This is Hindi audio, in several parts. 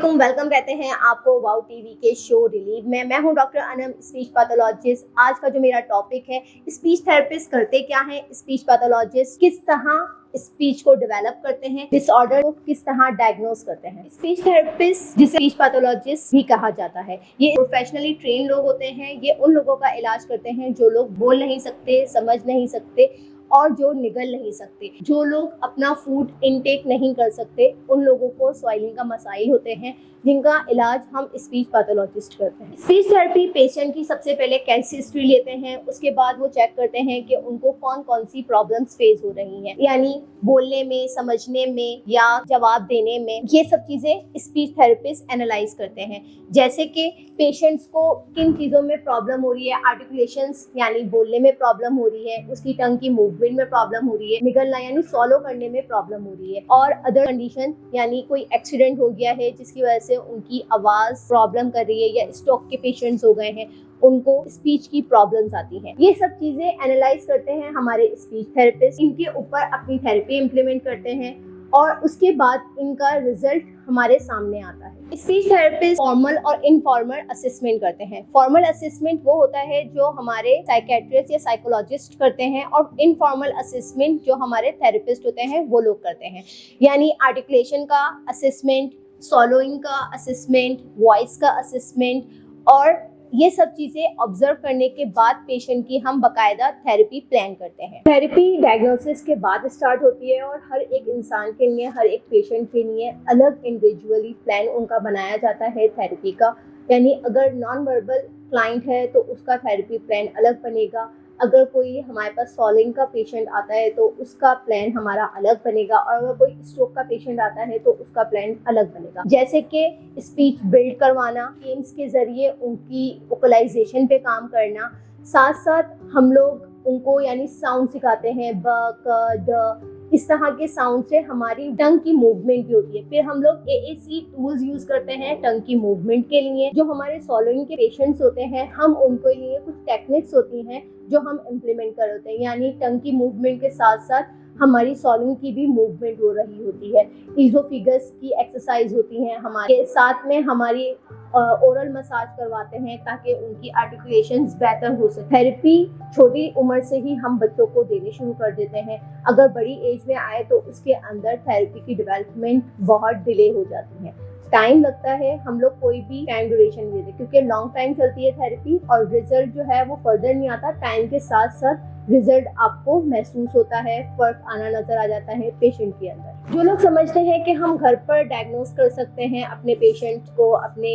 वालेकुम, वेलकम कहते हैं आपको वाओ टीवी के शो रिलीव में। मैं हूं डॉक्टर अनम, स्पीच पैथोलॉजिस्ट। आज का जो मेरा टॉपिक है, स्पीच थेरेपिस्ट करते क्या हैं, स्पीच पैथोलॉजिस्ट किस तरह स्पीच को डेवलप करते हैं, डिसऑर्डर को किस तरह डायग्नोस करते हैं। स्पीच थेरेपिस्ट, जिसे स्पीच पैथोलॉजिस्ट भी कहा जाता है, ये प्रोफेशनली ट्रेन लोग होते हैं। ये उन लोगों का इलाज करते हैं जो लोग बोल नहीं सकते, समझ नहीं सकते और जो निगल नहीं सकते। जो लोग अपना फूड इनटेक नहीं कर सकते, उन लोगों को स्वाइलिंग का मसाइल होते हैं, जिनका इलाज हम स्पीच पैथोलॉजिस्ट करते हैं। स्पीच थेरेपी पेशेंट की सबसे पहले केस हिस्ट्री लेते हैं, उसके बाद वो चेक करते हैं कि उनको कौन कौन सी प्रॉब्लम्स फेस हो रही हैं, यानी बोलने में, समझने में या जवाब देने में। ये सब चीजें स्पीच थेरेपिस्ट एनालाइज करते हैं, जैसे कि पेशेंट्स को किन चीज़ों में प्रॉब्लम हो रही है। आर्टिकुलेशंस यानी बोलने में प्रॉब्लम हो रही है, उसकी टंग की मूवमेंट में प्रॉब्लम हो रही है, निगलना यानी सॉलो करने में प्रॉब्लम हो रही है, और अदर कंडीशन यानी कोई एक्सीडेंट हो गया है जिसकी वजह से उनकी आवाज प्रॉब्लम कर रही है, या स्ट्रोक के पेशेंट्स हो गए हैं, उनको स्पीच की प्रॉब्लम्स आती हैं। ये सब चीजें एनालाइज करते हैं हमारे स्पीच थेरेपिस्ट, इनके ऊपर अपनी थेरेपी इम्प्लीमेंट करते हैं और उसके बाद इनका रिजल्ट हमारे सामने आता है। स्पीच थेरेपिस्ट फॉर्मल और इनफॉर्मल असेसमेंट करते हैं। फॉर्मल असेसमेंट वो होता है जो हमारे साइकेट्रिस्ट या साइकोलॉजिस्ट करते हैं, और इनफॉर्मल असेसमेंट जो हमारे थेरेपिस्ट होते हैं वो लोग करते हैं, यानी आर्टिकुलेशन का असेसमेंट, सॉलोइंग का असेसमेंट, वॉइस का असेसमेंट, और ये सब चीजें ऑब्जर्व करने के बाद पेशेंट की हम बकायदा थेरेपी प्लान करते हैं। थेरेपी डायग्नोसिस के बाद स्टार्ट होती है और हर एक इंसान के लिए, हर एक पेशेंट के लिए अलग इंडिविजुअली प्लान उनका बनाया जाता है थेरेपी का। यानी अगर नॉन वर्बल क्लाइंट है तो उसका थेरेपी प्लान अलग बनेगा, अगर कोई हमारे पास सॉलिंग का पेशेंट आता है तो उसका प्लान हमारा अलग बनेगा, और अगर कोई स्ट्रोक का पेशेंट आता है तो उसका प्लान अलग बनेगा। जैसे कि स्पीच बिल्ड करवाना, गेम्स के जरिए उनकी वोकलाइजेशन पे काम करना, साथ साथ हम लोग उनको यानी साउंड सिखाते हैं, ब, क, ड, इस तरह के साउंड से हमारी टंग की मूवमेंट भी होती है। फिर हम लोग AAC टूल्स यूज करते हैं टंग की मूवमेंट के लिए। जो हमारे सॉलोइंग के पेशेंट्स होते हैं, हम उनको लिए कुछ टेक्निक्स होती हैं जो हम इम्प्लीमेंट कर होते हैं, यानी टंग की मूवमेंट के साथ साथ हमारी सॉलिंग की भी मूवमेंट हो रही होती है। ईजोफिगस की एक्सरसाइज होती हैं, हमारे साथ में हमारी ओरल मसाज करवाते हैं ताकि उनकी आर्टिकुलेशंस बेहतर हो सके। थेरेपी छोटी उम्र से ही हम बच्चों को देनी शुरू कर देते हैं। अगर बड़ी एज में आए तो उसके अंदर थेरेपी की डेवलपमेंट बहुत डिले हो जाती है, टाइम लगता है। हम लोग कोई भी टाइम ड्यूरेशन नहीं देते क्योंकि लॉन्ग टाइम चलती है थेरेपी, और रिजल्ट जो है वो फर्दर नहीं आता। टाइम के साथ साथ रिजल्ट आपको महसूस होता है, फर्क आना नजर आ जाता है पेशेंट के अंदर। जो लोग समझते हैं कि हम घर पर डायग्नोस कर सकते हैं अपने पेशेंट को, अपने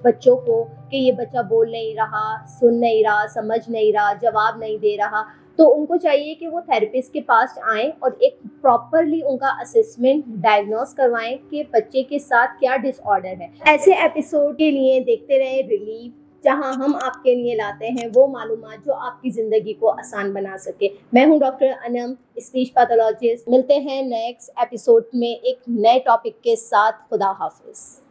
बच्चों को, कि ये बच्चा बोल नहीं रहा, सुन नहीं रहा, समझ नहीं रहा, जवाब नहीं दे रहा, तो उनको चाहिए कि वो थेरेपिस्ट के पास आएं और एक प्रॉपरली उनका असेसमेंट, डायग्नोस करवाएं कि बच्चे के साथ क्या डिसऑर्डर है। ऐसे एपिसोड के लिए देखते रहे रिलीव, जहां हम आपके लिए लाते हैं वो मालूमात जो आपकी जिंदगी को आसान बना सके। मैं हूं डॉक्टर अनम, स्पीच पैथोलॉजिस्ट। मिलते हैं नेक्स्ट एपिसोड में एक नए टॉपिक के साथ। खुदा हाफिज।